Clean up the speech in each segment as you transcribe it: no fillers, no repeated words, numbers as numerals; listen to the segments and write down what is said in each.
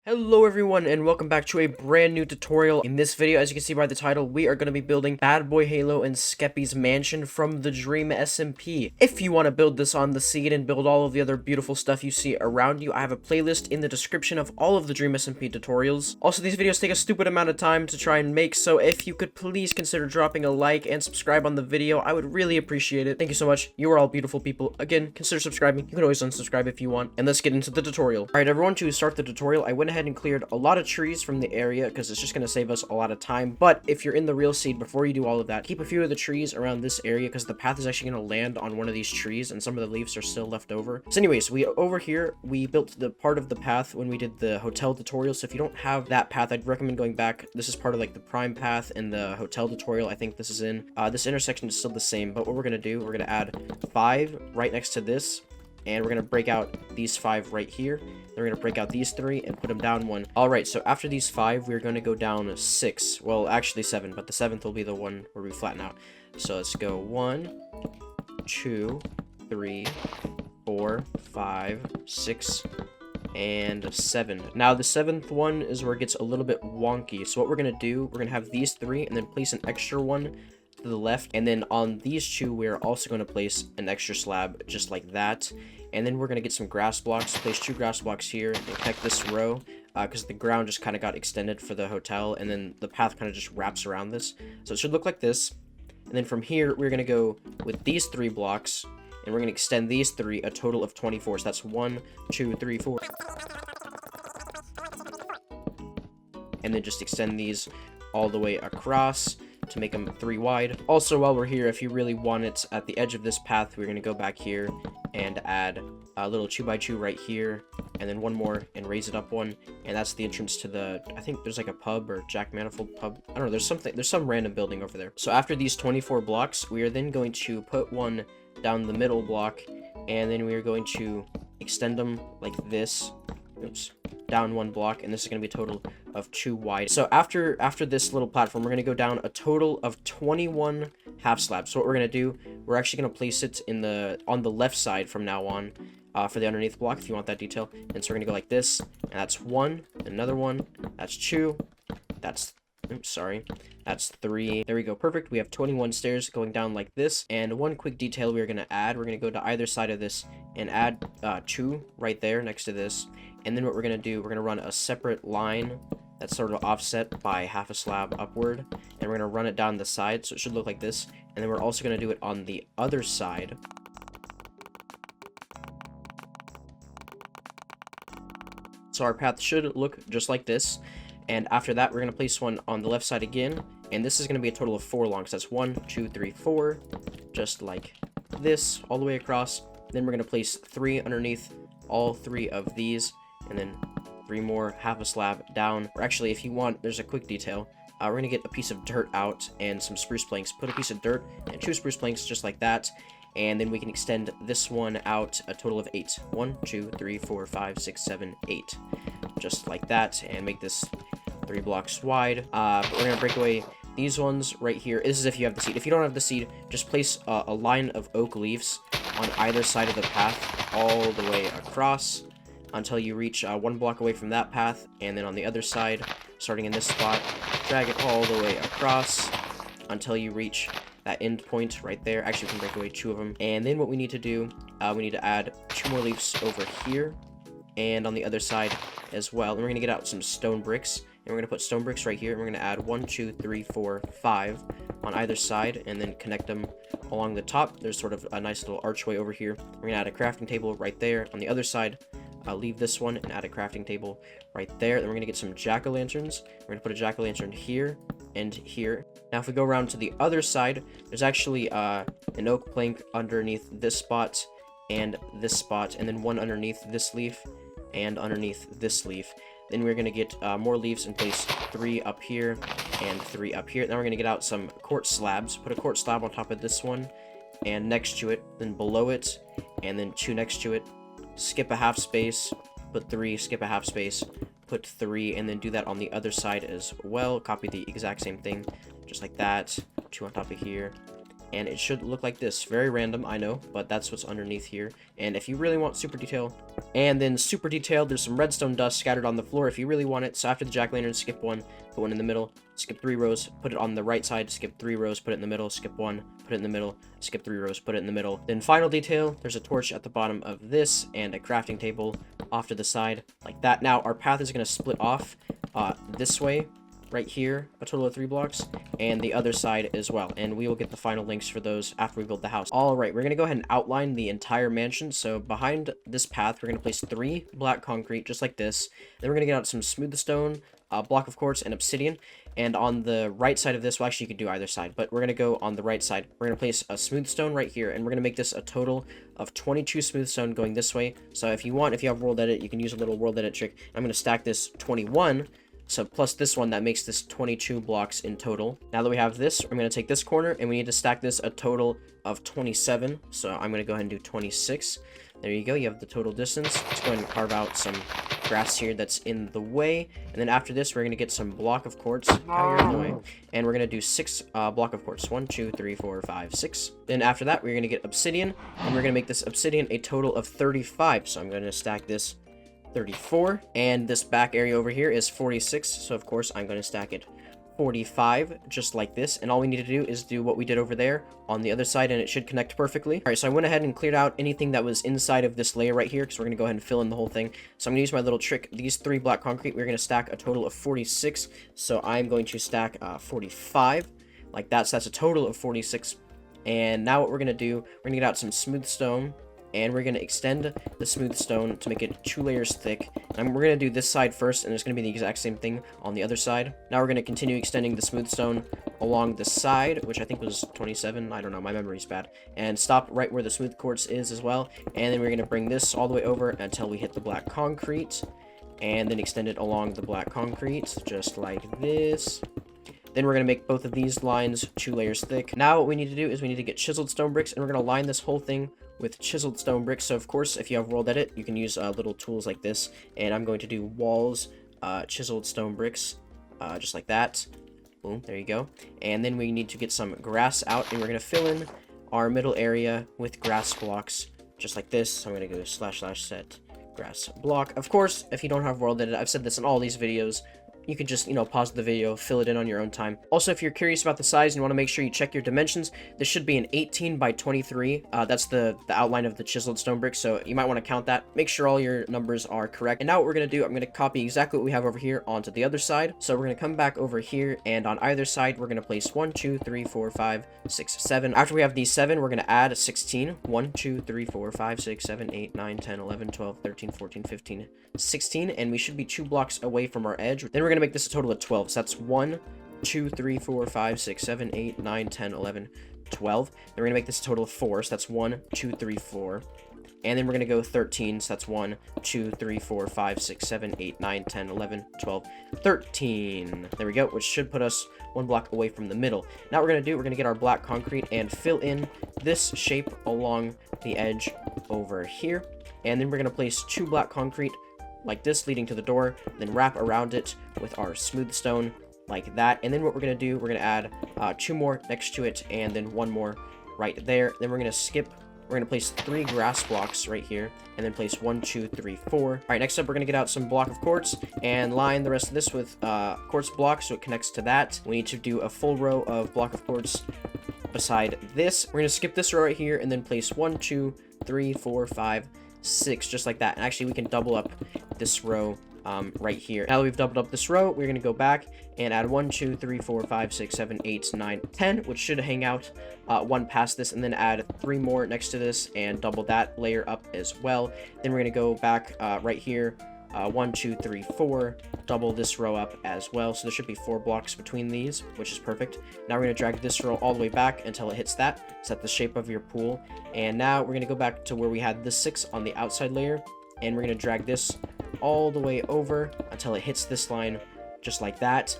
Hello everyone and welcome back to a brand new tutorial. In this video, as you can see by the title, we are going to be building Bad Boy Halo and Skeppy's mansion from the Dream SMP. If you want to build this on the seed and build all of the other beautiful stuff you see around you, I have a playlist in the description of all of the Dream SMP tutorials. Also, these videos take a stupid amount of time to try and make, so if you could please consider dropping a like and subscribe on the video, I would really appreciate it. Thank you so much. You are all beautiful people. Again, consider subscribing. You can always unsubscribe if you want. And let's get into the tutorial. Alright everyone, to start the tutorial, I went ahead and cleared a lot of trees from the area because it's just going to save us a lot of time. But if you're in the real seed, before you do all of that, keep a few of the trees around this area because the path is actually going to land on one of these trees and some of the leaves are still left over. So anyways, over here, we built the part of the path when we did the hotel tutorial. So if you don't have that path, I'd recommend going back. This is part of like the prime path and the hotel tutorial. I think this is in. This intersection is still the same, but what we're going to do, we're going to add 5 right next to this. And we're going to break out these 5 right here. Then we're going to break out these 3 and put them down 1. Alright, so after these 5, we're going to go down 6. Well, actually 7, but the 7th will be the one where we flatten out. So let's go 1, 2, 3, 4, 5, 6, and 7. Now, the 7th one is where it gets a little bit wonky. So what we're going to do, we're going to have these 3 and then place an extra one to the left, and then on these 2 we're also going to place an extra slab just like that. And then we're going to get some grass blocks, place 2 grass blocks here and connect this row because the ground just kind of got extended for the hotel, and then the path kind of just wraps around this, so it should look like this. And then from here we're going to go with these 3 blocks and we're going to extend these 3, a total of 24. So that's 1, 2, 3, 4, and then just extend these all the way across to make them 3 wide. Also, while we're here, if you really want it at the edge of this path, we're going to go back here and add a little 2x2 right here, and then 1 more and raise it up 1, and that's the entrance to the, I think there's like a pub or Jack Manifold pub. I don't know, there's some random building over there. So after these 24 blocks, we are then going to put 1 down the middle block, and then we are going to extend them like this. Oops. Down 1 block, and this is going to be a total of 2 wide. So after this little platform, we're going to go down a total of 21 half slabs. So what we're going to do, we're actually going to place it on the left side from now on for the underneath block if you want that detail. And so we're going to go like this, and that's 1, another 1, that's 2, that's, oops, sorry, that's 3. There we go, perfect. We have 21 stairs going down like this. And one quick detail we're going to add, we're going to go to either side of this and add 2 right there next to this. And then what we're going to do, we're going to run a separate line that's sort of offset by half a slab upward, and we're going to run it down the side, so it should look like this. And then we're also going to do it on the other side. So our path should look just like this. And after that, we're going to place 1 on the left side again, and this is going to be a total of 4 long. So that's 1, 2, 3, 4, just like this, all the way across. Then we're going to place 3 underneath all 3 of these, and then 3 more, half a slab down. Or actually, if you want, there's a quick detail. We're going to get a piece of dirt out and some spruce planks. Put a piece of dirt and 2 spruce planks just like that. And then we can extend this one out a total of 8. 1, 2, 3, 4, 5, 6, 7, 8. Just like that, and make this 3 blocks wide. But we're going to break away these ones right here. This is if you have the seed. If you don't have the seed, just place a line of oak leaves on either side of the path all the way across until you reach 1 block away from that path, and then on the other side, starting in this spot, drag it all the way across until you reach that end point right there. Actually, we can break away 2 of them. And then what we need to do, we need to add 2 more leaves over here and on the other side as well. And we're going to get out some stone bricks, and we're going to put stone bricks right here, and we're going to add 1, 2, 3, 4, 5 on either side, and then connect them along the top. There's sort of a nice little archway over here. We're going to add a crafting table right there on the other side. Leave this one and add a crafting table right there. Then we're going to get some jack-o'-lanterns. We're going to put a jack-o'-lantern here and here. Now if we go around to the other side, there's actually an oak plank underneath this spot, and then 1 underneath this leaf and underneath this leaf. Then we're going to get more leaves and place 3 up here and 3 up here. Then we're going to get out some quartz slabs. Put a quartz slab on top of this one and next to it, then below it, and then 2 next to it. Skip a half space, put 3, skip a half space, put 3, and then do that on the other side as well. Copy the exact same thing, just like that. 2 on top of here, and it should look like this. Very random, I know, but that's what's underneath here. And if you really want super detail, and then super detailed, there's some redstone dust scattered on the floor if you really want it. So after the jack-o'-lantern, skip one, put one in the middle, skip 3 rows, put it on the right side, skip 3 rows, put it in the middle, skip one, put it in the middle, skip 3 rows, put it in the middle. Then final detail, there's a torch at the bottom of this and a crafting table off to the side like that. Now our path is going to split off this way right here, a total of 3 blocks, and the other side as well, and we will get the final links for those after we build the house. All right, we're going to go ahead and outline the entire mansion. So behind this path, we're going to place 3 black concrete just like this. Then we're going to get out some smooth stone, block of quartz, and obsidian. And on the right side of this, well, actually you could do either side, but we're going to go on the right side. We're going to place a smooth stone right here, and we're going to make this a total of 22 smooth stone going this way. So if you have world edit, you can use a little world edit trick. I'm going to stack this 21, so plus this one, that makes this 22 blocks in total. Now that we have this, I'm going to take this corner, and we need to stack this a total of 27. So I'm going to go ahead and do 26. There you go, you have the total distance. Let's go ahead and carve out some grass here that's in the way. And then after this, we're going to get some block of quartz. How you're in the way. And we're going to do 6 block of quartz. 1, 2, 3, 4, 5, 6. Then after that, we're going to get obsidian. And we're going to make this obsidian a total of 35. So I'm going to stack this 34. And this back area over here is 46. So of course, I'm going to stack it 45, just like this. And all we need to do is do what we did over there on the other side, and it should connect perfectly. All right, so I went ahead and cleared out anything that was inside of this layer right here, because we're going to go ahead and fill in the whole thing. So I'm going to use my little trick. These 3 block concrete, we're going to stack a total of 46. So I'm going to stack 45 like that. So that's a total of 46. And now what we're going to do, we're going to get out some smooth stone, and we're going to extend the smooth stone to make it 2 layers thick. And we're going to do this side first, and it's going to be the exact same thing on the other side. Now we're going to continue extending the smooth stone along the side, which I think was 27. I don't know, my memory's bad. And stop right where the smooth quartz is as well. And then we're going to bring this all the way over until we hit the black concrete. And then extend it along the black concrete, just like this. Then we're going to make both of these lines 2 layers thick. Now what we need to do is we need to get chiseled stone bricks, and we're going to line this whole thing with chiseled stone bricks. So of course, if you have world edit, you can use little tools like this, and I'm going to do walls chiseled stone bricks just like that. Boom, there you go. And then we need to get some grass out, and we're going to fill in our middle area with grass blocks just like this. So I'm going to go / set grass block. Of course, if you don't have world edit, I've said this in all these videos, you can just, pause the video, fill it in on your own time. Also, if you're curious about the size and want to make sure you check your dimensions, this should be an 18 by 23. That's the outline of the chiseled stone brick, so you might want to count that. Make sure all your numbers are correct. And now what we're going to do, I'm going to copy exactly what we have over here onto the other side. So we're going to come back over here, and on either side, we're going to place 1, 2, 3, 4, 5, 6, 7. After we have these 7, we're going to add 16. 1, 2, 3, 4, 5, 6, 7, 8, 9, 10, 11, 12, 13, 14, 15, 16. And we should be 2 blocks away from our edge. Then we're going to make this a total of 12. So that's 1, 2, 3, 4, 5, 6, 7, 8, 9, 10, 11, 12. Then we're going to make this a total of 4. So that's 1, 2, 3, 4. And then we're going to go 13. So that's 1, 2, 3, 4, 5, 6, 7, 8, 9, 10, 11, 12, 13. There we go, which should put us 1 block away from the middle. Now what we're going to do, we're going to get our black concrete and fill in this shape along the edge over here. And then we're going to place 2 black concrete like this leading to the door, then wrap around it with our smooth stone like that. And then what we're going to do, we're going to add 2 more next to it, and then 1 more right there. Then we're going to skip, we're going to place 3 grass blocks right here, and then place 1, 2, 3, 4. All right, next up, we're going to get out some block of quartz and line the rest of this with quartz blocks so it connects to that. We need to do a full row of block of quartz beside this. We're going to skip this row right here, and then place 1, 2, 3, 4, 5, 6, just like that. And actually, we can double up this row right here. Now that we've doubled up this row, we're going to go back and add 1, 2, 3, 4, 5, 6, 7, 8, 9, 10, which should hang out 1 past this, and then add 3 more next to this and double that layer up as well. Then we're going to go back right here, 1, 2, 3, 4, double this row up as well. So there should be 4 blocks between these, which is perfect. Now we're going to drag this row all the way back until it hits that. Set the shape of your pool. And now we're going to go back to where we had the 6 on the outside layer, and we're going to drag this all the way over until it hits this line, just like that.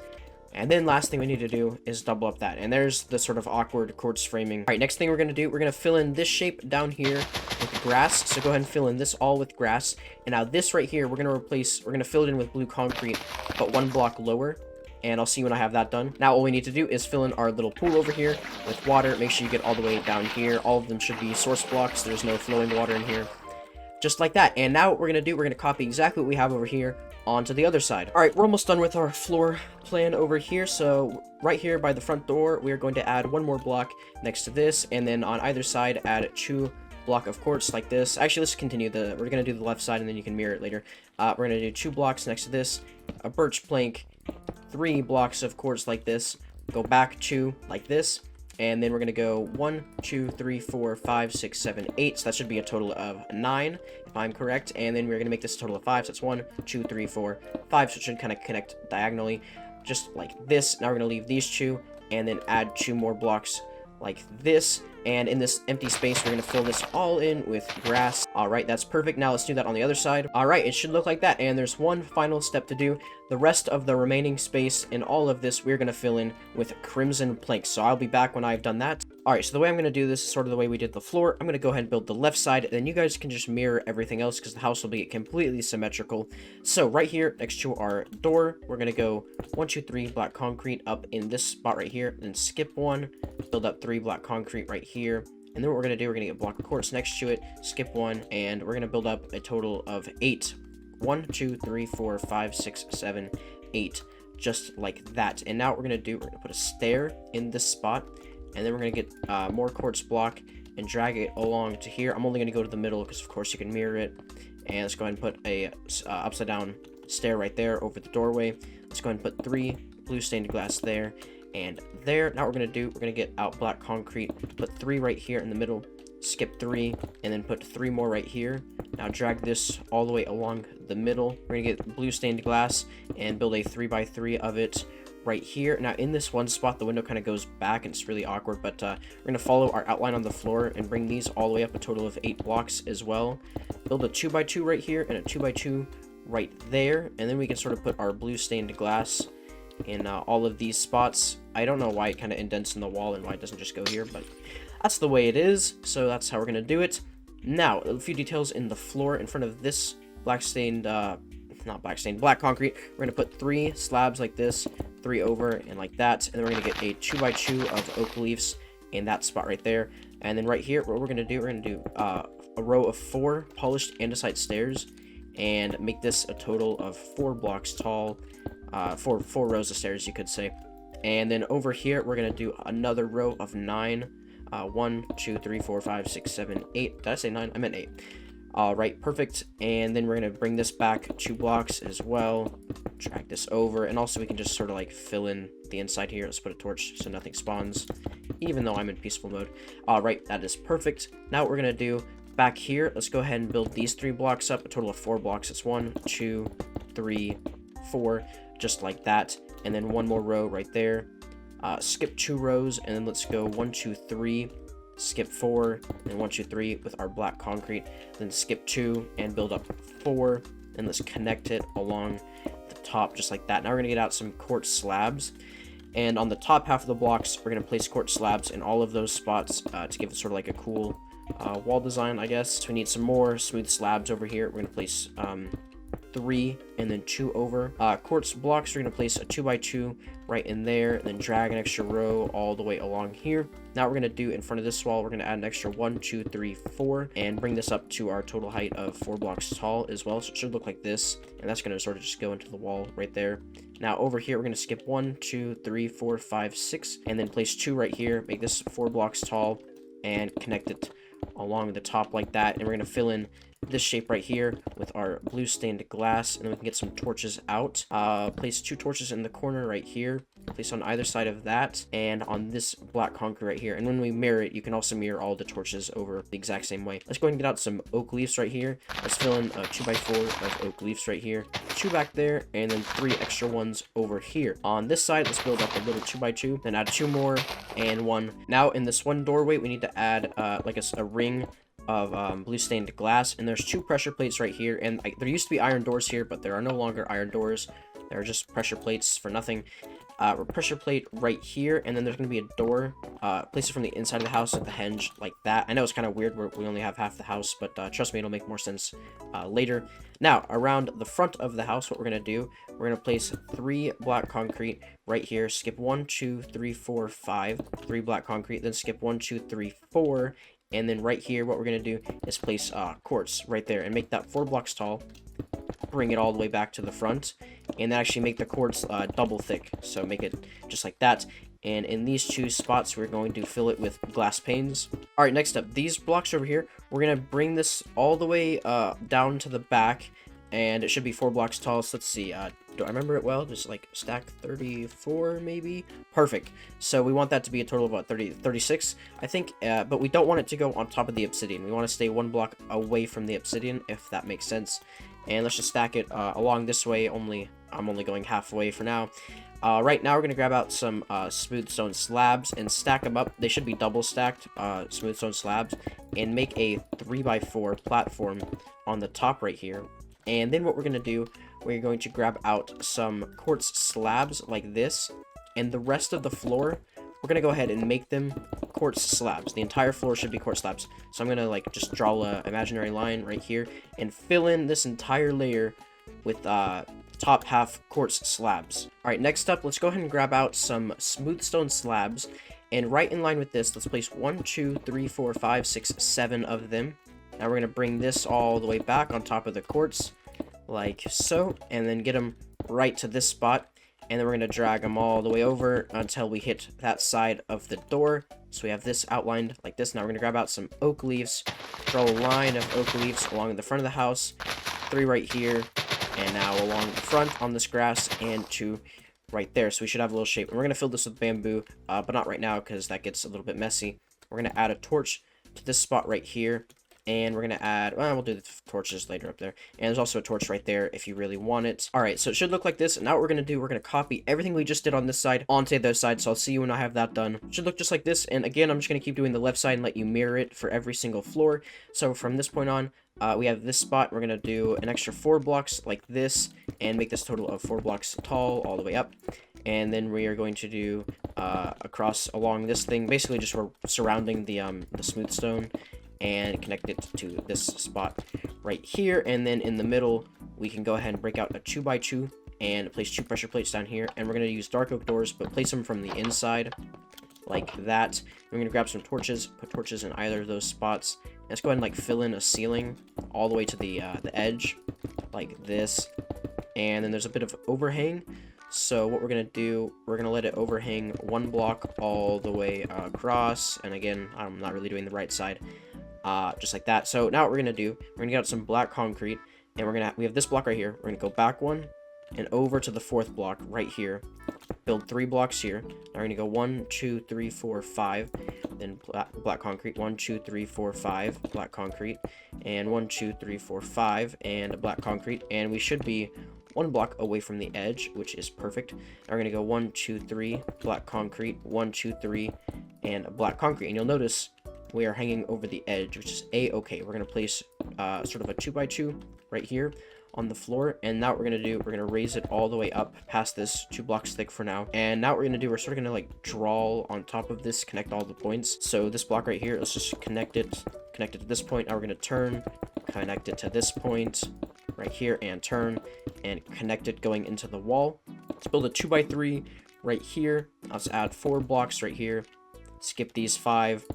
And then last thing we need to do is double up that. And there's the sort of awkward quartz framing. All right, next thing we're going to do, we're going to fill in this shape down here with grass. So go ahead and fill in this all with grass. And now this right here, we're going to fill it in with blue concrete, but 1 block lower. and I'll see you when I have that done. Now all we need to do is fill in our little pool over here with water. Make sure you get all the way down here. All of them should be source blocks. There's no flowing water in here. Just like that. And now what we're going to do, we're going to copy exactly what we have over here onto the other side. All right, we're almost done with our floor plan over here. So right here by the front door, we are going to add one more block next to this, and then on either side add 2 block of quartz like this. Actually, let's continue. We're going to do the left side, and then you can mirror it later. We're going to do 2 blocks next to this, a birch plank, 3 blocks of quartz like this, go back 2 like this, and then we're going to go 1, 2, 3, 4, 5, 6, 7, 8. So that should be a total of 9, if I'm correct. And then we're going to make this a total of 5. So that's 1, 2, 3, 4, 5. So it should kind of connect diagonally, just like this. Now we're going to leave these 2, and then add 2 more blocks like this. And in this empty space, we're going to fill this all in with grass. All right, that's perfect. Now let's do that on the other side. All right, it should look like that. And there's one final step to do. The rest of the remaining space in all of this, we're going to fill in with crimson planks. So I'll be back when I've done that. All right, so the way I'm going to do this is sort of the way we did the floor. I'm going to go ahead and build the left side, and then you guys can just mirror everything else because the house will be completely symmetrical. So right here next to our door, we're going to go 1, 2, 3 black concrete up in this spot right here, then skip 1, build up 3 black concrete right here. And then what we're going to do, we're going to get a block of quartz next to it, skip 1, and we're going to build up a total of 8. 1, 2, 3, 4, 5, 6, 7, 8, just like that. And now what we're going to do, we're going to put a stair in this spot, and then we're going to get more quartz block and drag it along to here. I'm only going to go to the middle because, of course, you can mirror it. And let's go ahead and put a upside down stair right there over the doorway. Let's go ahead and put 3 blue stained glass there and there. Now what we're going to do, we're going to get out black concrete, put 3 right here in the middle, skip 3, and then put 3 more right here. Now drag this all the way along the middle. We're going to get blue stained glass and build a 3x3 of it right here. Now in this one spot, the window kind of goes back and it's really awkward, but we're going to follow our outline on the floor and bring these all the way up, a total of 8 blocks as well. Build a 2x2 right here and a 2x2 right there, and then we can sort of put our blue stained glass in all of these spots. I don't know why it kind of indents in the wall and why it doesn't just go here, but that's the way it is, so that's how we're going to do it. Now, a few details in the floor in front of this black concrete. We're going to put 3 slabs like this, 3 over and like that, and then we're going to get a 2x2 of oak leaves in that spot right there. And then right here, what we're going to do, we're going to do a row of 4 polished andesite stairs and make this a total of 4 blocks tall, 4 rows of stairs, you could say. And then over here, we're going to do another row of 9. 1, 2, 3, 4, 5, 6, 7, 8. Did I say 9? I meant 8. All right, perfect. And then we're going to bring this back 2 blocks as well. Drag this over. And also we can just sort of like fill in the inside here. Let's put a torch so nothing spawns, even though I'm in peaceful mode. All right, that is perfect. Now what we're going to do back here, let's go ahead and build these 3 blocks up, a total of 4 blocks. It's 1, 2, 3, 4, just like that. And then 1 more row right there. Skip 2 rows, and then let's go 1, 2, 3, skip 4, and 1, 2, 3 with our black concrete, then skip 2 and build up 4, and let's connect it along the top just like that. Now we're going to get out some quartz slabs, and on the top half of the blocks we're going to place quartz slabs in all of those spots to give it sort of like a cool wall design, I guess. So we need some more smooth slabs over here. We're going to place 3 and then 2 over. Quartz blocks, we're going to place a 2x2 right in there, and then drag an extra row all the way along here. Now we're going to do in front of this wall, we're going to add an extra 1, 2, 3, 4, and bring this up to our total height of 4 blocks tall as well. So it should look like this, and that's going to sort of just go into the wall right there. Now over here, we're going to skip 1, 2, 3, 4, 5, 6, and then place 2 right here, make this 4 blocks tall, and connect it along the top like that. And we're going to fill in this shape right here with our blue stained glass, and then we can get some torches out. Place 2 torches in the corner right here, place on either side of that, and on this black concrete right here. And when we mirror it, you can also mirror all the torches over the exact same way. Let's go ahead and get out some oak leaves right here. Let's fill in a 2x4 of oak leaves right here, 2 back there, and then 3 extra ones over here. On this side, let's build up a little 2x2, then add 2 more and 1. Now in this one doorway, we need to add like a ring of blue stained glass, and there's 2 pressure plates right here, and there used to be iron doors here, but there are no longer iron doors. There are just pressure plates for nothing. pressure plate right here, and then there's going to be a door. Place it from the inside of the house at the hinge like that. I know it's kind of weird where we only have half the house, but trust me, it'll make more sense later. Now, around the front of the house, what we're going to do, we're going to place 3 black concrete right here. Skip 1, 2, 3, 4, 5. 3 black concrete, then skip 1, 2, 3, 4. And then right here, what we're going to do is place quartz right there and make that 4 blocks tall. Bring it all the way back to the front, and then actually make the quartz double thick. So make it just like that. And in these 2 spots, we're going to fill it with glass panes. All right, next up, these blocks over here, we're going to bring this all the way down to the back, and it should be 4 blocks tall. So let's see, do I remember it well? Just like stack 34 maybe? Perfect. So we want that to be a total of about 36, I think, but we don't want it to go on top of the obsidian. We want to stay 1 block away from the obsidian, if that makes sense. And let's just stack it along this way. I'm only going halfway for now. Right now, we're going to grab out some smooth stone slabs and stack them up. They should be double stacked smooth stone slabs, and make a 3x4 platform on the top right here. And then what we're going to do, we're going to grab out some quartz slabs like this, and the rest of the floor, we're going to go ahead and make them quartz slabs. The entire floor should be quartz slabs. So I'm going to like just draw an imaginary line right here and fill in this entire layer with top half quartz slabs. All right, next up, let's go ahead and grab out some smooth stone slabs, and right in line with this, let's place 1, 2, 3, 4, 5, 6, 7 of them. Now we're going to bring this all the way back on top of the quartz like so, and then get them right to this spot. And then we're going to drag them all the way over until we hit that side of the door. So we have this outlined like this. Now we're going to grab out some oak leaves, draw a line of oak leaves along the front of the house, 3 right here, and now along the front on this grass, and 2 right there. So we should have a little shape. And we're going to fill this with bamboo, but not right now because that gets a little bit messy. We're going to add a torch to this spot right here. And we're going to add, well, we'll do the torches later up there. And there's also a torch right there if you really want it. All right, so it should look like this. And now what we're going to do, we're going to copy everything we just did on this side onto the other side. So I'll see you when I have that done. It should look just like this. And again, I'm just going to keep doing the left side and let you mirror it for every single floor. So from this point on, we have this spot. We're going to do an extra 4 blocks like this and make this total of 4 blocks tall all the way up. And then we are going to do across along this thing. Basically, just we're surrounding the smooth stone, and connect it to this spot right here. And then in the middle, we can go ahead and break out a 2x2 and place 2 pressure plates down here. And we're going to use dark oak doors, but place them from the inside like that. We're going to grab some torches, put torches in either of those spots. Let's go ahead and like fill in a ceiling all the way to the edge like this. And then there's a bit of overhang. So what we're going to do, we're going to let it overhang 1 block all the way across. And again, I'm not really doing the right side. Just like that. So now what we're gonna do, we're gonna get out some black concrete, and we have this block right here. We're gonna go back 1 and over to the 4th block right here. Build 3 blocks here. Now we're gonna go 1, 2, 3, 4, 5. Then black concrete. 1, 2, 3, 4, 5. Black concrete. And 1, 2, 3, 4, 5. And black concrete. And we should be 1 block away from the edge, which is perfect. Now we're gonna go 1, 2, 3. Black concrete. 1, 2, 3. And black concrete. And you'll notice we are hanging over the edge, which is a-okay. We're going to place sort of a 2x2 right here on the floor. And now what we're going to do, we're going to raise it all the way up past this 2 blocks thick for now. And now what we're going to do, we're sort of going to like draw on top of this, connect all the points. So this block right here, let's just connect it to this point. Now we're going to turn, connect it to this point right here, and turn and connect it going into the wall. Let's build a 2x3 right here. Let's add 4 blocks right here. Skip these 5,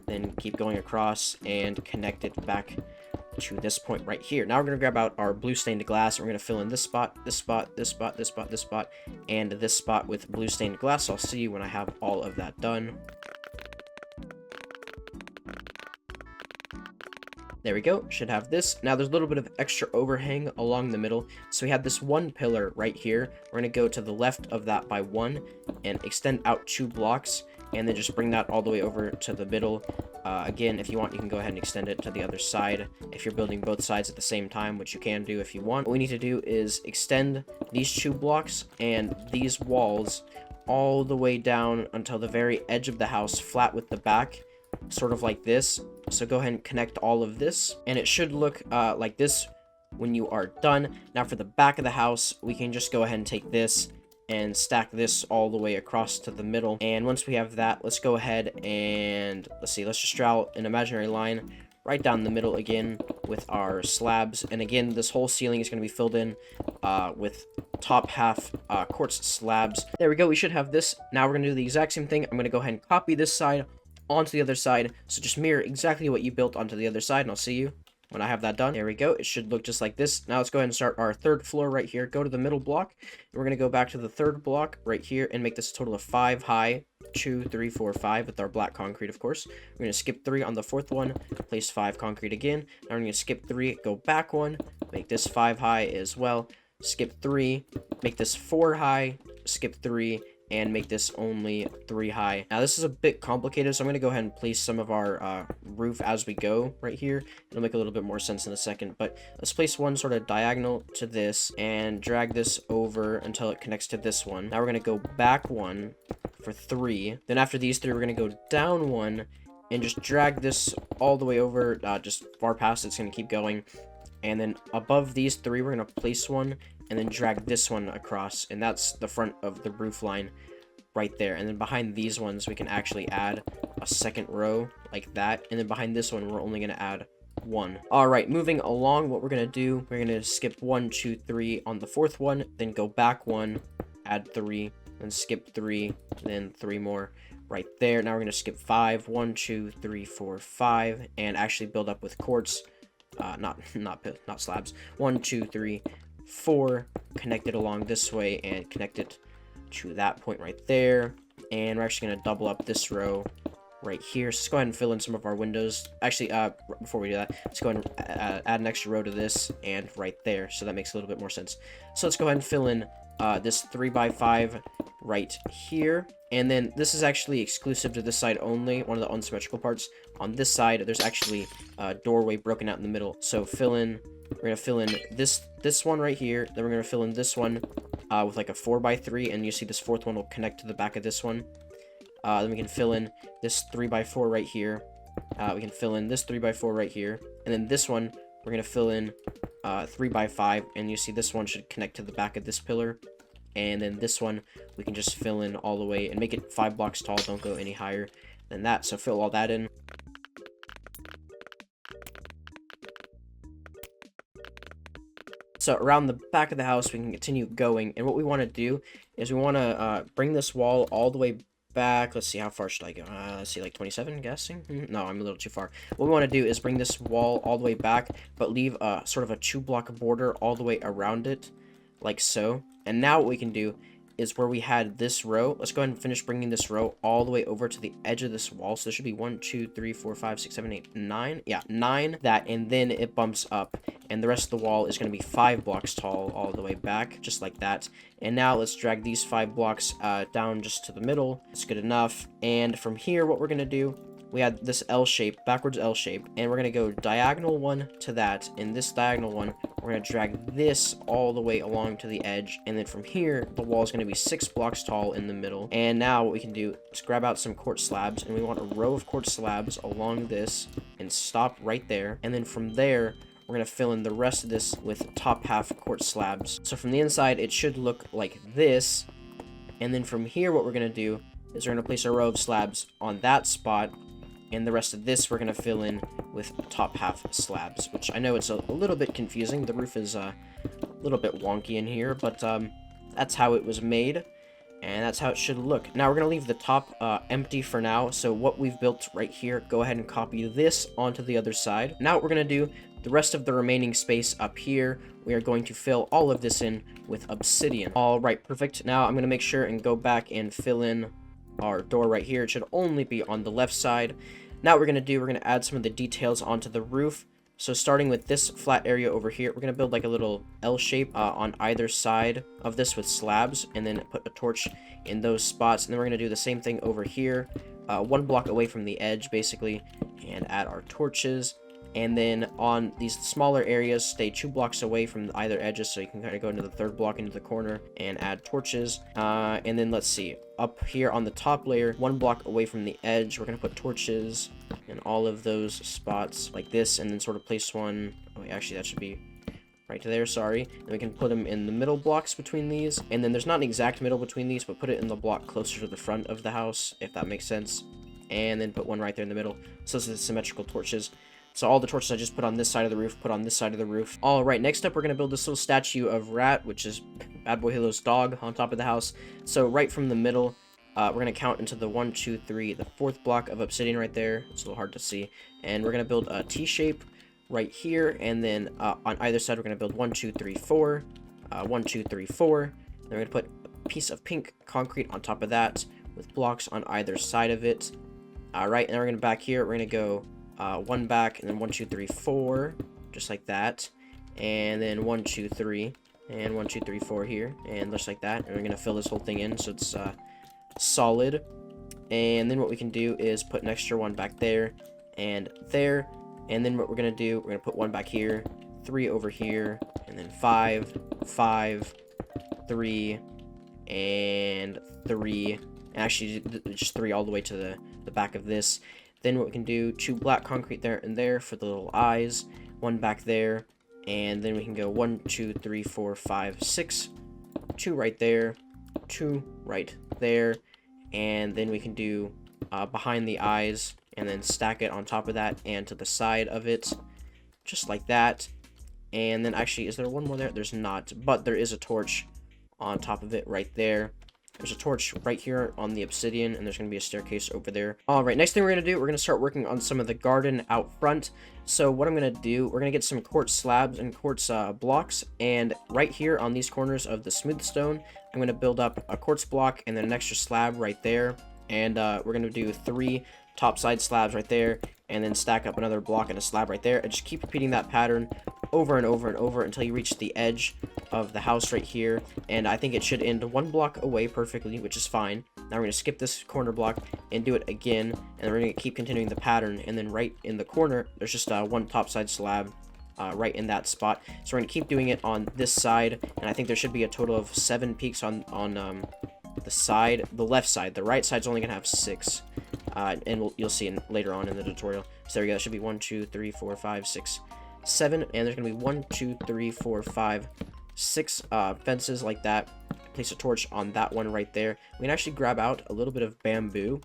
then keep going across and connect it back to this point right here. Now we're going to grab out our blue stained glass. And we're going to fill in this spot, this spot, this spot, this spot, this spot, and this spot with blue stained glass. I'll see you when I have all of that done. There we go, should have this. Now there's a little bit of extra overhang along the middle. So we have this 1 pillar right here. We're going to go to the left of that by 1 and extend out 2 blocks. And then just bring that all the way over to the middle. Again, if you want, you can go ahead and extend it to the other side if you're building both sides at the same time, which you can do if you want. What we need to do is extend these 2 blocks and these walls all the way down until the very edge of the house, flat with the back, sort of like this. So go ahead and connect all of this, and it should look like this when you are done. Now for the back of the house, we can just go ahead and take this and stack this all the way across to the middle. And once we have that, let's go ahead and let's just draw an imaginary line right down the middle again with our slabs. And again, this whole ceiling is going to be filled in with top half quartz slabs. There we go. We should have this. Now we're going to do the exact same thing. I'm going to go ahead and copy this side onto the other side. So just mirror exactly what you built onto the other side, and I'll see you when I have that done. There we go. It should look just like this. Now let's go ahead and start our third floor right here. Go to the middle block, and we're going to go back to the third block right here and make this a total of 5 high. 2, 3, 4, 5 with our black concrete, of course. We're going to skip 3 on the fourth one, place 5 concrete again. Now we're going to skip 3, go back 1, make this 5 high as well. Skip 3, make this 4 high, skip 3, and make this only 3 high. Now this is a bit complicated, so I'm going to go ahead and place some of our roof as we go right here. It'll make a little bit more sense in a second, but let's place one sort of diagonal to this and drag this over until it connects to this one. Now we're going to go back 1 for 3. Then after these 3, we're going to go down 1 and just drag this all the way over, just far past. It's going to keep going. And then above these 3, we're going to place one and then drag this one across, and that's the front of the roof line right there. And then behind these ones, we can actually add a second row like that. And then behind this one, we're only going to add 1. All right, moving along, what we're going to do, we're going to skip 1, 2, 3 on the fourth one, then go back 1, add 3, then skip 3, then 3 more right there. Now we're going to skip 5, 1, 2, 3, 4, 5, and actually build up with quartz, not slabs. 1, 2, 3, 4, connect it along this way and connect it to that point right there. And we're actually going to double up this row right here. So let's go ahead and fill in some of our windows. Actually, before we do that, let's go ahead and add an extra row to this and right there, so that makes a little bit more sense. So let's go ahead and fill in this 3x5 right here. And then this is actually exclusive to this side only, one of the unsymmetrical parts. On this side, there's actually a doorway broken out in the middle. So we're going to fill in this one right here. Then we're going to fill in this one with like a 4x3. And you see this fourth one will connect to the back of this one. Then we can fill in this 3x4 right here. We can fill in this 3x4 right here. And then this one, we're going to fill in 3x5. And you see this one should connect to the back of this pillar. And then this one, we can just fill in all the way and make it 5 blocks tall. Don't go any higher than that. So fill all that in. So around the back of the house, we can continue going. And what we want to do is we want to bring this wall all the way back. Let's see, how far should I go? Let's see, like 27, guessing? No, I'm a little too far. What we want to do is bring this wall all the way back, but leave sort of a 2-block border all the way around it, like so. And now what we can do is where we had this row, let's go ahead and finish bringing this row all the way over to the edge of this wall. So there should be 1, 2, 3, 4, 5, 6, 7, 8, 9. Yeah, 9. That, and then it bumps up. And the rest of the wall is going to be 5 blocks tall all the way back, just like that. And now let's drag these 5 blocks down just to the middle. It's good enough. And from here, what we're going to do, we had this L shape, backwards L shape, and we're going to go diagonal one to that. In this diagonal one, we're going to drag this all the way along to the edge. And then from here, the wall is going to be 6 blocks tall in the middle. And now what we can do is grab out some quartz slabs, and we want a row of quartz slabs along this and stop right there. And then from there, we're going to fill in the rest of this with top half quartz slabs. So from the inside, it should look like this. And then from here, what we're going to do is we're going to place a row of slabs on that spot. And the rest of this we're going to fill in with top half slabs, which I know it's a little bit confusing. The roof is a little bit wonky in here, but that's how it was made. And that's how it should look. Now we're going to leave the top empty for now. So what we've built right here, go ahead and copy this onto the other side. Now what we're going to do, the rest of the remaining space up here, we are going to fill all of this in with obsidian. All right, perfect. Now I'm going to make sure and go back and fill in our door right here. It should only be on the left side. Now what we're going to add some of the details onto the roof. So starting with this flat area over here, we're going to build like a little L shape on either side of this with slabs, and then put a torch in those spots. And then we're going to do the same thing over here, 1 block away from the edge basically, and add our torches. And then on these smaller areas, stay 2 blocks away from either edges, so you can kind of go into the 3rd block into the corner and add torches. And then let's see, up here on the top layer, 1 block away from the edge, we're going to put torches in all of those spots like this, and then sort of place one. Oh, wait, actually, that should be right there, sorry. And we can put them in the middle blocks between these. And then there's not an exact middle between these, but put it in the block closer to the front of the house, if that makes sense. And then put one right there in the middle. So this is symmetrical torches. So all the torches I just put on this side of the roof, put on this side of the roof. Alright, next up we're going to build this little statue of Rat, which is badboyhalo's dog, on top of the house. So right from the middle, we're going to count into the 1, 2, 3, the 4th block of obsidian right there. It's a little hard to see. And we're going to build a T-shape right here, and then on either side we're going to build 1, 2, 3, 4, 1, 2, 3, 4. Then we're going to put a piece of pink concrete on top of that with blocks on either side of it. Alright, and then we're going to back here, we're going to go 1 back, and then 1, 2, 3, 4, just like that. And then 1, 2, 3, and 1, 2, 3, 4 here, and just like that. And we're going to fill this whole thing in so it's solid. And then what we can do is put an extra one back there and there. And then what we're going to do, we're going to put one back here, 3 over here, and then 5, 5, 3, and 3. And actually, just 3 all the way to the back of this. Then what we can do, 2 black concrete there and there for the little eyes, 1 back there, and then we can go 1, 2, 3, 4, 5, 6, 2 right there, 2 right there, and then we can do behind the eyes, and then stack it on top of that and to the side of it, just like that. And then actually, is there one more there? There's not, but there is a torch on top of it right there. There's a torch right here on the obsidian, and there's going to be a staircase over there. Alright, next thing we're going to do, we're going to start working on some of the garden out front. So what I'm going to do, we're going to get some quartz slabs and quartz blocks, and right here on these corners of the smooth stone, I'm going to build up a quartz block and then an extra slab right there. And we're going to do 3 topside slabs right there, and then stack up another block and a slab right there, and just keep repeating that pattern over and over and over until you reach the edge of the house right here. And I think it should end 1 block away perfectly, which is fine. Now we're going to skip this corner block and do it again, and we're going to keep continuing the pattern. And then right in the corner, there's just 1 topside slab right in that spot. So we're going to keep doing it on this side, and I think there should be a total of 7 peaks on the side, the left side. The right side's only going to have 6. And you'll see later on in the tutorial. So there we go. That should be 1, 2, 3, 4, 5, 6, 7. And there's going to be 1, 2, 3, 4, 5, 6 fences like that. Place a torch on that one right there. We can actually grab out a little bit of bamboo,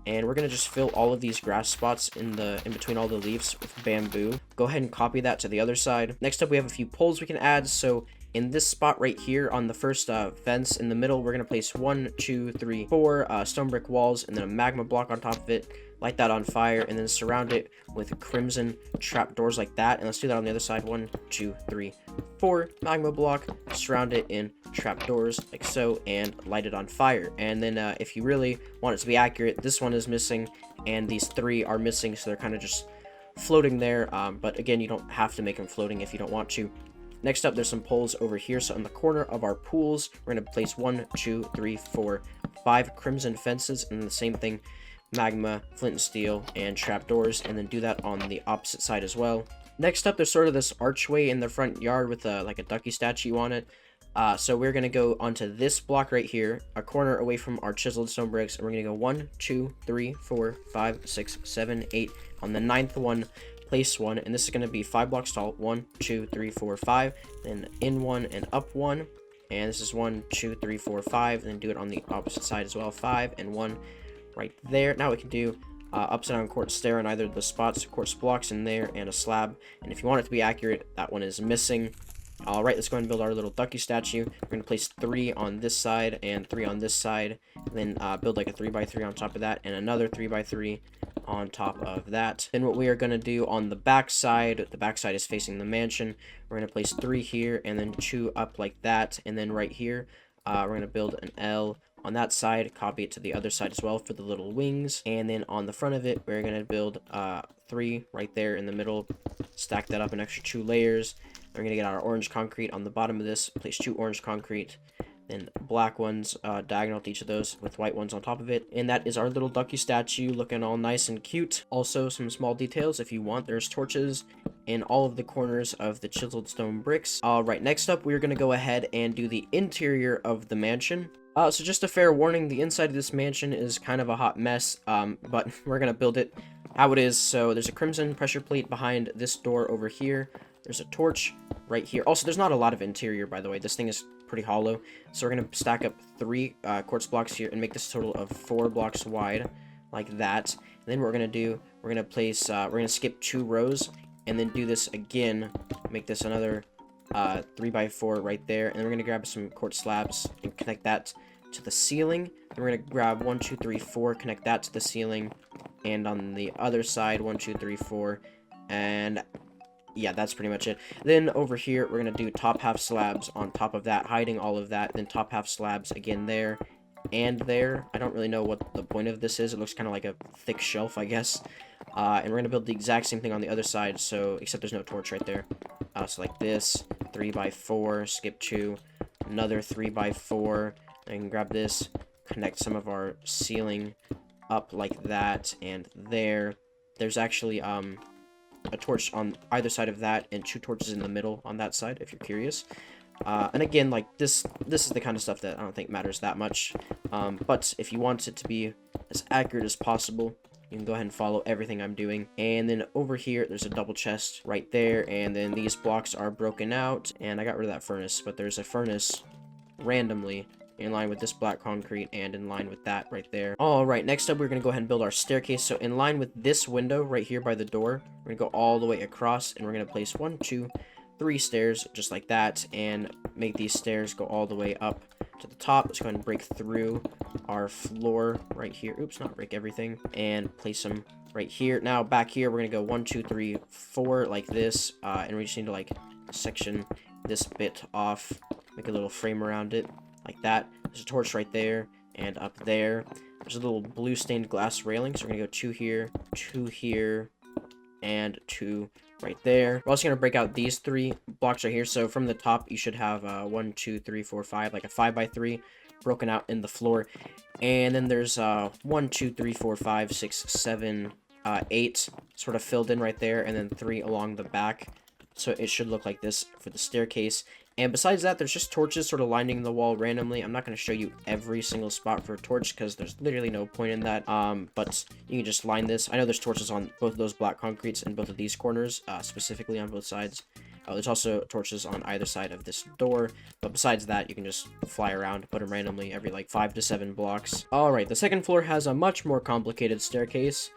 and we're going to just fill all of these grass spots in between all the leaves with bamboo. Go ahead and copy that to the other side. Next up, we have a few poles we can add. So in this spot right here on the first fence in the middle, we're going to place 1, 2, 3, 4 stone brick walls, and then a magma block on top of it. Light that on fire, and then surround it with crimson trapdoors like that. And let's do that on the other side. 1, 2, 3, 4 magma block. Surround it in trapdoors like so, and light it on fire. And then if you really want it to be accurate, this one is missing, and these 3 are missing, so they're kind of just floating there. But again, you don't have to make them floating if you don't want to. Next up, there's some poles over here. So in the corner of our pools, we're going to place 1, 2, 3, 4, 5 crimson fences, and the same thing, magma, flint and steel, and trapdoors, and then do that on the opposite side as well. Next up, there's sort of this archway in the front yard with like a ducky statue on it. So we're going to go onto this block right here, a corner away from our chiseled stone bricks, and we're going to go 1, 2, 3, 4, 5, 6, 7, 8. On the 9th one, place 1, and this is going to be 5 blocks tall. 1, 2, 3, 4, 5, then in 1 and up 1, and this is 1, 2, 3, 4, 5, and then do it on the opposite side as well. 5 and 1 right there. Now we can do upside down quartz stair on either of the spots, quartz blocks in there, and a slab. And if you want it to be accurate, that one is missing. Alright, let's go ahead and build our little ducky statue. We're going to place 3 on this side and 3 on this side, and then build like a 3x3 on top of that, and another 3x3 on top of that. Then what we are going to do on the back side is facing the mansion. We're going to place 3 here, and then 2 up like that, and then right here, we're going to build an L on that side, copy it to the other side as well for the little wings, and then on the front of it, we're going to build 3 right there in the middle, stack that up an extra 2 layers. We're going to get our orange concrete on the bottom of this, place 2 orange concrete, then black ones diagonal to each of those with white ones on top of it. And that is our little ducky statue looking all nice and cute. Also, some small details if you want, there's torches in all of the corners of the chiseled stone bricks. Alright, next up, we're going to go ahead and do the interior of the mansion. So just a fair warning, the inside of this mansion is kind of a hot mess, but we're going to build it how it is. So there's a crimson pressure plate behind this door over here. There's a torch right here. Also, there's not a lot of interior, by the way. This thing is pretty hollow. So we're going to stack up 3 quartz blocks here and make this a total of 4 blocks wide, like that. And then what we're going to do, we're going to place, we're going to skip 2 rows, and then do this again. Make this another 3x4 right there. And then we're going to grab some quartz slabs and connect that to the ceiling. Then we're going to grab 1, 2, 3, 4, connect that to the ceiling. And on the other side, 1, 2, 3, 4. And yeah, that's pretty much it. Then over here, we're going to do top half slabs on top of that, hiding all of that. Then top half slabs again there and there. I don't really know what the point of this is. It looks kind of like a thick shelf, I guess. And we're going to build the exact same thing on the other side, so except there's no torch right there. So like this, 3x4, skip 2, another 3x4. I can grab this, connect some of our ceiling up like that, and there. There's actually a torch on either side of that, and 2 torches in the middle on that side, if you're curious. And again, like, this is the kind of stuff that I don't think matters that much. But if you want it to be as accurate as possible, you can go ahead and follow everything I'm doing. And then over here, there's a double chest right there, and then these blocks are broken out. And I got rid of that furnace, but there's a furnace randomly in line with this black concrete and in line with that right there. Alright, next up we're going to go ahead and build our staircase. So in line with this window right here by the door, we're going to go all the way across, and we're going to place 1, 2, 3 stairs just like that, and make these stairs go all the way up to the top. Let's go ahead and break through our floor right here. Oops, not break everything. And place them right here. Now back here, we're going to go 1, 2, 3, 4 like this, and we just need to like section this bit off, make a little frame around it. Like that. There's a torch right there, and up there. There's a little blue stained glass railing, so we're gonna go 2 here, and 2 right there. We're also gonna break out these 3 blocks right here. So from the top, you should have 1, 2, 3, 4, 5, like a 5x3 broken out in the floor. And then there's 1, 2, 3, 4, 5, 6, 7, 8 sort of filled in right there, and then 3 along the back. So it should look like this for the staircase. And besides that, there's just torches sort of lining the wall randomly. I'm not going to show you every single spot for a torch because there's literally no point in that. But you can just line this. I know there's torches on both of those black concretes and both of these corners, specifically on both sides. There's also torches on either side of this door. But besides that, you can just fly around, put them randomly every like 5 to 7 blocks. Alright, the second floor has a much more complicated staircase.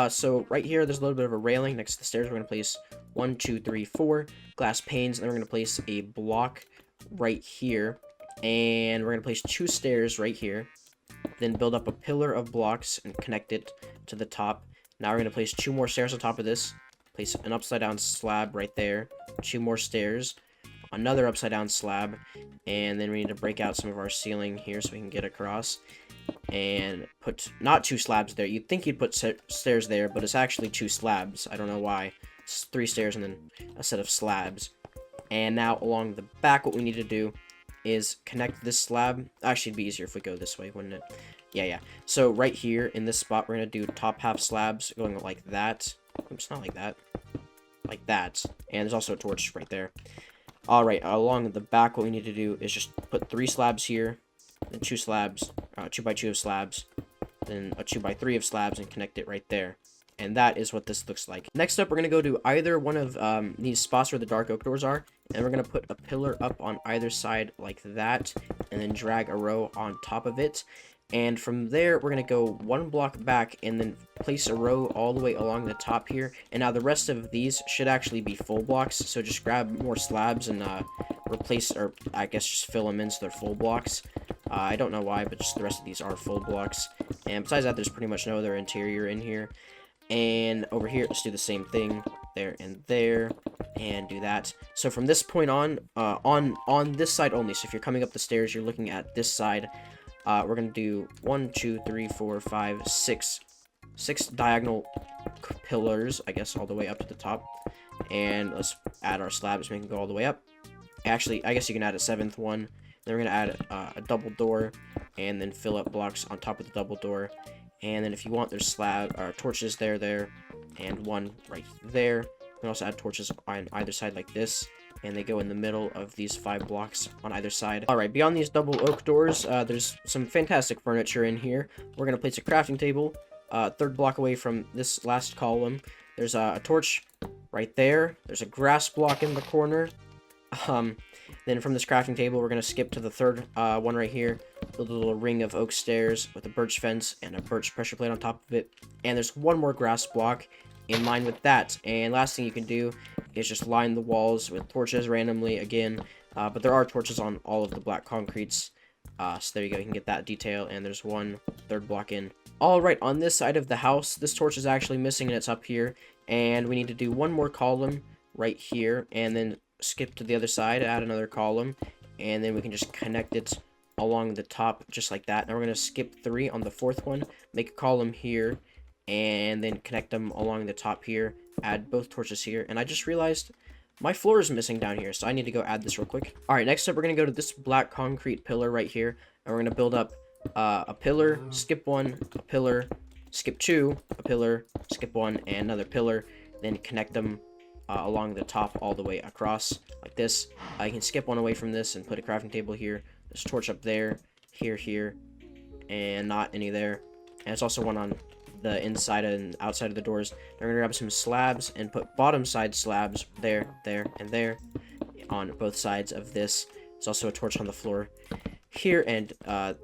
So right here, there's a little bit of a railing next to the stairs. We're going to place 1, 2, 3, 4 glass panes, and then we're going to place a block right here, and we're going to place 2 stairs right here, then build up a pillar of blocks and connect it to the top. Now we're going to place 2 more stairs on top of this, place an upside down slab right there, 2 more stairs, another upside down slab, and then we need to break out some of our ceiling here so we can get across. And put not 2 slabs there. You'd think you'd put stairs there, but it's actually 2 slabs. I don't know why. It's 3 stairs and then a set of slabs. And now along the back, what we need to do is connect this slab. Actually, it'd be easier if we go this way, wouldn't it? Yeah. So right here in this spot, we're gonna do top half slabs going like that. Oops, not like that. Like that. And there's also a torch right there. Alright, along the back, what we need to do is just put 3 slabs here, then 2 slabs, 2x2 of slabs, then a 2x3 of slabs, and connect it right there. And that is what this looks like. Next up, we're going to go to either one of these spots where the dark oak doors are, and we're going to put a pillar up on either side like that, and then drag a row on top of it. And from there, we're going to go 1 block back and then place a row all the way along the top here. And now the rest of these should actually be full blocks, so just grab more slabs and replace, or I guess just fill them in so they're full blocks. I don't know why, but just the rest of these are full blocks. And besides that, there's pretty much no other interior in here. And over here, let's do the same thing there, and do that. So from this point on this side only, so if you're coming up the stairs, you're looking at this side, we're going to do 1, 2, 3, 4, 5, 6 diagonal pillars, I guess, all the way up to the top. And let's add our slabs, make them go all the way up. Actually, I guess you can add a 7th one. Then we're going to add a double door, and then fill up blocks on top of the double door. And then if you want, there's torches there, and 1 right there. You can also add torches on either side like this, and they go in the middle of these 5 blocks on either side. Alright, beyond these double oak doors, there's some fantastic furniture in here. We're going to place a crafting table, 3rd block away from this last column. There's a torch right there. There's a grass block in the corner. Then from this crafting table, we're going to skip to the third one right here. Build a little ring of oak stairs with a birch fence and a birch pressure plate on top of it. And there's one more grass block in line with that. And last thing you can do is just line the walls with torches randomly again. But there are torches on all of the black concretes. So there you go, you can get that detail. And there's one third block in. Alright, on this side of the house, this torch is actually missing and it's up here. And we need to do one more column right here. And then skip to the other side, add another column. And then we can just connect it along the top just like that. Now we're going to skip 3 on the fourth one, make a column here, and then connect them along the top here, add both torches here. And I just realized my floor is missing down here, so I need to go add this real quick. All right, next up we're going to go to this black concrete pillar right here, and we're going to build up a pillar, skip 1, a pillar, skip 2, a pillar, skip 1, and another pillar, then connect them along the top all the way across like this. I can skip one away from this and put a crafting table here. There's a torch up there, here, and not any there. And it's also one on the inside and outside of the doors. I'm going to grab some slabs and put bottom side slabs there, and there on both sides of this. There's also a torch on the floor here, and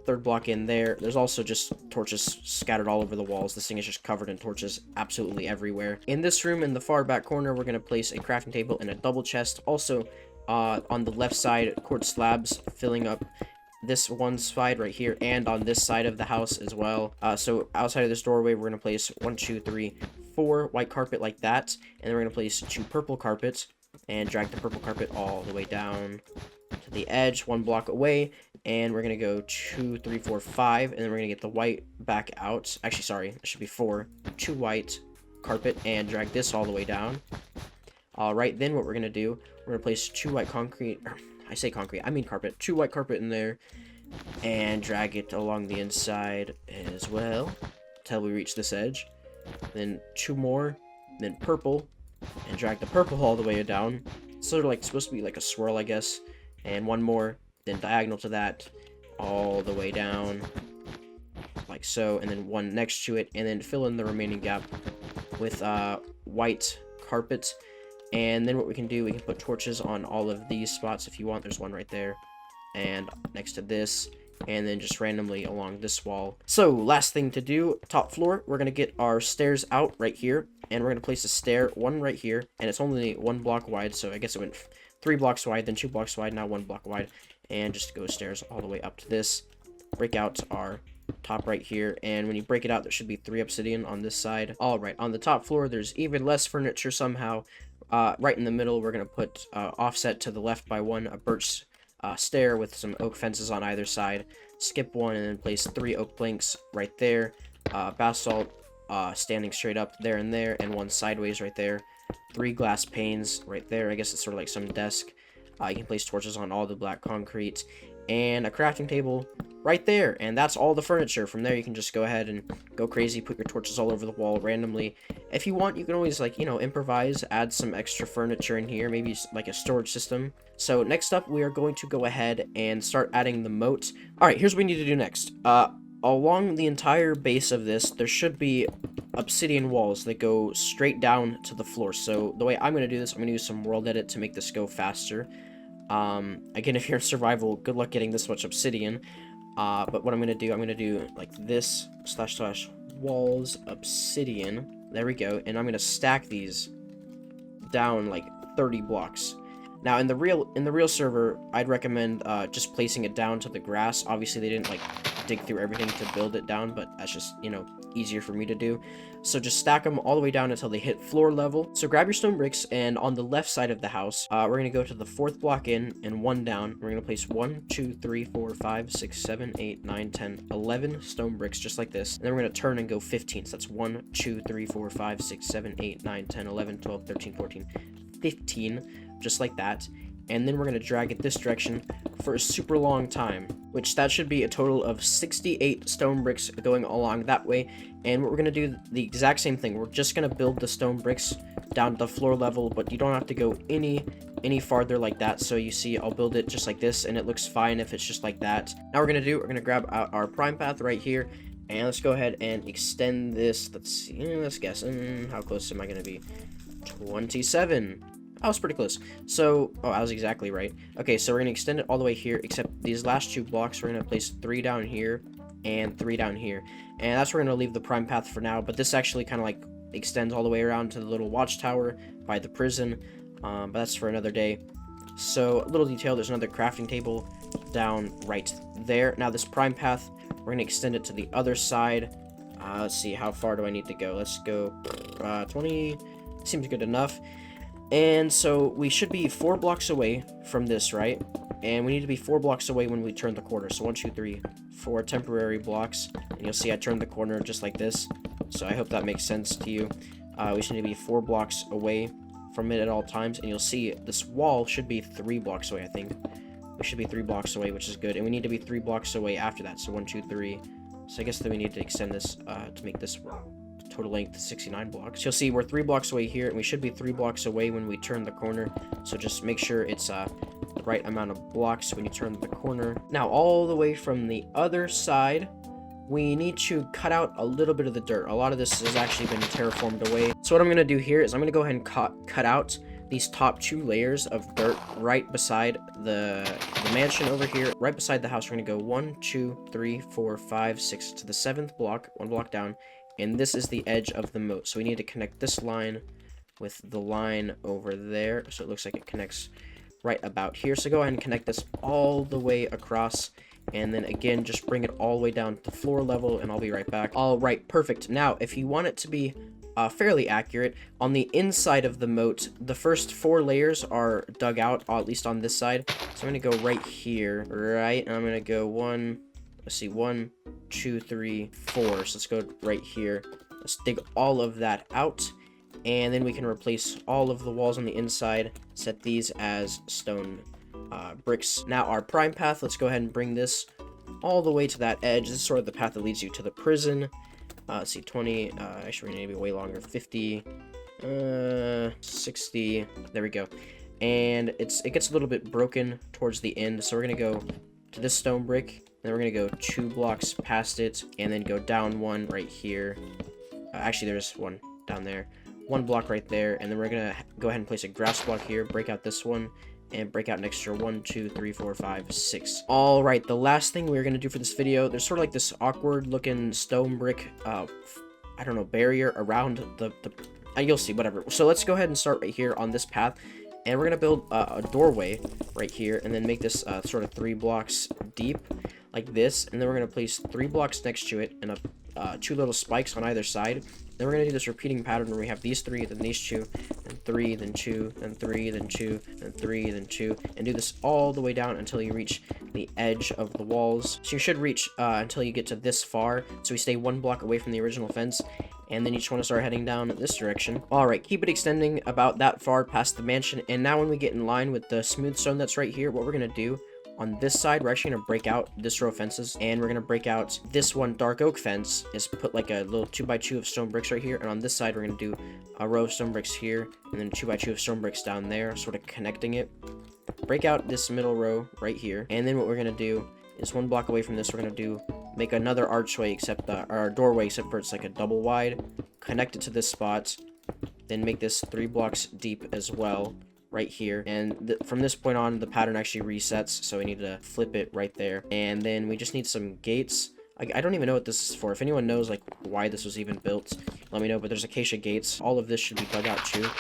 third block in there. There's also just torches scattered all over the walls. This thing is just covered in torches absolutely everywhere. In this room in the far back corner, we're going to place a crafting table and a double chest. Also, on the left side, quartz slabs filling up this one side right here, and on this side of the house as well. So outside of this doorway, we're going to place 1, 2, 3, 4 white carpet like that, and then we're going to place 2 purple carpets and drag the purple carpet all the way down to the edge, 1 block away, and we're going to go 2, 3, 4, 5, and then we're going to get the white back out. Actually, sorry, it should be 4. 2 white carpet and drag this all the way down. Alright, then what we're going to do, we're going to place 2 white concrete, I say concrete, I mean carpet, 2 white carpet in there, and drag it along the inside as well, until we reach this edge. Then 2 more, then purple, and drag the purple all the way down. It's sort of like, supposed to be like a swirl, I guess, and 1 more, then diagonal to that, all the way down, like so, and then 1 next to it, and then fill in the remaining gap with white carpet. And then what we can do, we can put torches on all of these spots if you want. There's one right there, and next to this, and then just randomly along this wall. So last thing to do, top floor, we're going to get our stairs out right here, and we're going to place a stair, 1 right here, and it's only 1 block wide, so I guess it went 3 blocks wide, then 2 blocks wide, now 1 block wide, and just go stairs all the way up to this. Break out our top right here, and when you break it out, there should be 3 obsidian on this side. Alright, on the top floor, there's even less furniture somehow. Right in the middle, we're going to put offset to the left by 1, a birch stair with some oak fences on either side. Skip 1 and then place 3 oak planks right there. Basalt standing straight up there and there, and 1 sideways right there. 3 glass panes right there. I guess it's sort of like some desk. You can place torches on all the black concrete. And a crafting table right there, and that's all the furniture. From there you can just go ahead and go crazy, put your torches all over the wall randomly. If you want, you can always, like, you know, improvise, add some extra furniture in here, maybe like a storage system. So next up, we are going to go ahead and start adding the moat. All right, here's what we need to do next. Along the entire base of this, there should be obsidian walls that go straight down to the floor. So the way I'm going to do this, I'm going to use some world edit to make this go faster. Again, if you're in survival, good luck getting this much obsidian. But what I'm gonna do like this, / walls obsidian. There we go. And I'm gonna stack these down like 30 blocks. Now in the real server, I'd recommend just placing it down to the grass. Obviously they didn't like dig through everything to build it down, but that's just, you know, easier for me to do. So just stack them all the way down until they hit floor level. So grab your stone bricks, and on the left side of the house, we're going to go to the 4th block in and 1 down. We're going to place 1, 2, 3, 4, 5, 6, 7, 8, 9, 10, 11 stone bricks just like this. And then we're going to turn and go 15. So that's 1, 2, 3, 4, 5, 6, 7, 8, 9, 10, 11, 12, 13, 14, 15, just like that. And then we're going to drag it this direction for a super long time, which that should be a total of 68 stone bricks going along that way. And what we're going to do, the exact same thing. We're just going to build the stone bricks down to the floor level, but you don't have to go any farther like that. So you see, I'll build it just like this, and it looks fine if it's just like that. Now we're going to grab out our prime path right here, and let's go ahead and extend this. Let's see, let's guess, how close am I going to be? 27. I was pretty close. So, oh, I was exactly right. Okay, so we're going to extend it all the way here, except these last 2 blocks, we're going to place 3 down here and 3 down here. And that's where we're going to leave the prime path for now, but this actually kind of like extends all the way around to the little watchtower by the prison, but that's for another day. So, a little detail, there's another crafting table down right there. Now, this prime path, we're going to extend it to the other side. Let's see, how far do I need to go? Let's go 20, seems good enough. And so we should be 4 blocks away from this, right? And we need to be 4 blocks away when we turn the corner. So 1, 2, 3, 4 temporary blocks. And you'll see I turned the corner just like this. So I hope that makes sense to you. We should need to be 4 blocks away from it at all times. And you'll see this wall should be 3 blocks away, I think. We should be 3 blocks away, which is good. And we need to be 3 blocks away after that. So 1, 2, 3. So I guess that we need to extend this to make this total length 69 blocks. You'll see we're 3 blocks away here, and we should be 3 blocks away when we turn the corner. So just make sure it's the right amount of blocks when you turn the corner. Now, all the way from the other side, we need to cut out a little bit of the dirt. A lot of this has actually been terraformed away. So what I'm going to do here is I'm going to go ahead and cut out these top 2 layers of dirt right beside the mansion over here. Right beside the house, we're going to go 1, 2, 3, 4, 5, 6 to the 7th block, 1 block down. And this is the edge of the moat. So we need to connect this line with the line over there. So it looks like it connects right about here. So go ahead and connect this all the way across. And then again, just bring it all the way down to floor level, and I'll be right back. All right, perfect. Now, if you want it to be fairly accurate, on the inside of the moat, the first 4 layers are dug out, at least on this side. So I'm going to go right here, right? And I'm going to go 1, 2, 3, 4. So let's go right here. Let's dig all of that out, and then we can replace all of the walls on the inside. Set these as stone bricks. Now our prime path, let's go ahead and bring this all the way to that edge. This is sort of the path that leads you to the prison. Let's see, 20, actually we're gonna be way longer, 50, 60, there we go. And it gets a little bit broken towards the end, so we're gonna go to this stone brick, then we're gonna go 2 blocks past it, and then go down 1 right here. Actually, there's 1 down there, 1 block right there, and then we're gonna go ahead and place a grass block here, break out this one, and break out an extra 1, 2, 3, 4, 5, 6. All right, the last thing we're gonna do for this video, there's sort of like this awkward looking stone brick, I don't know, barrier around the you'll see, whatever. So let's go ahead and start right here on this path, and we're gonna build a doorway right here, and then make this sort of 3 blocks deep, like this, and then we're gonna place 3 blocks next to it, and 2 little spikes on either side. Then we're gonna do this repeating pattern where we have these 3, then these 2, then 3, then 2, then 3, then 2, then 3, then 2, and do this all the way down until you reach the edge of the walls. So you should reach until you get to this far, so we stay 1 block away from the original fence, and then you just want to start heading down this direction. Alright, keep it extending about that far past the mansion, and now when we get in line with the smooth stone that's right here, what we're gonna do on this side, we're actually going to break out this row of fences, and we're going to break out this one dark oak fence, is put like a little 2x2 of stone bricks right here, and on this side, we're going to do a row of stone bricks here, and then 2x2 of stone bricks down there, sort of connecting it. Break out this middle row right here, and then what we're going to do is 1 block away from this, we're going to make another archway, except, or doorway, except for it's like a double wide, connect it to this spot, then make this 3 blocks deep as well, right here, and from this point on the pattern actually resets, so we need to flip it right there. And then we just need some gates. I don't even know what this is for. If anyone knows like why this was even built, let me know. But there's acacia gates. All of this should be dug out too,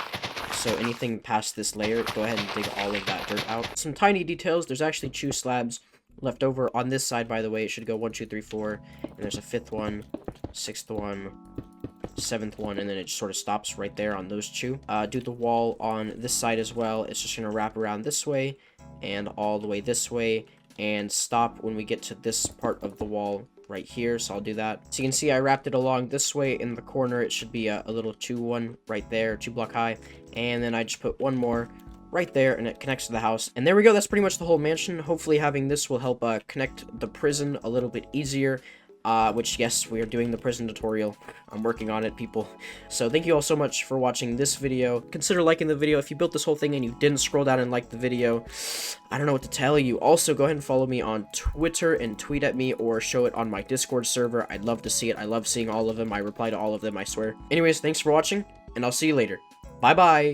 so anything past this layer, go ahead and dig all of that dirt out. Some tiny details, there's actually 2 slabs left over on this side, by the way. It should go 1, 2, 3, 4, and there's a 5th one, 6th one, 7th one, and then it just sort of stops right there on those 2. Do the wall on this side as well. It's just going to wrap around this way and all the way this way and stop when we get to this part of the wall right here. So I'll do that. So you can see I wrapped it along this way. In the corner it should be a little 2-1 right there, 2 block high, and then I just put 1 more right there, and it connects to the house. And there we go. That's pretty much the whole mansion. Hopefully having this will help connect the prison a little bit easier. Which, yes, we are doing the prison tutorial. I'm working on it, people. So thank you all so much for watching this video. Consider liking the video. If you built this whole thing and you didn't scroll down and like the video, I don't know what to tell you. Also, go ahead and follow me on Twitter and tweet at me, or show it on my Discord server. I'd love to see it. I love seeing all of them. I reply to all of them, I swear. Anyways, thanks for watching, and I'll see you later. Bye-bye!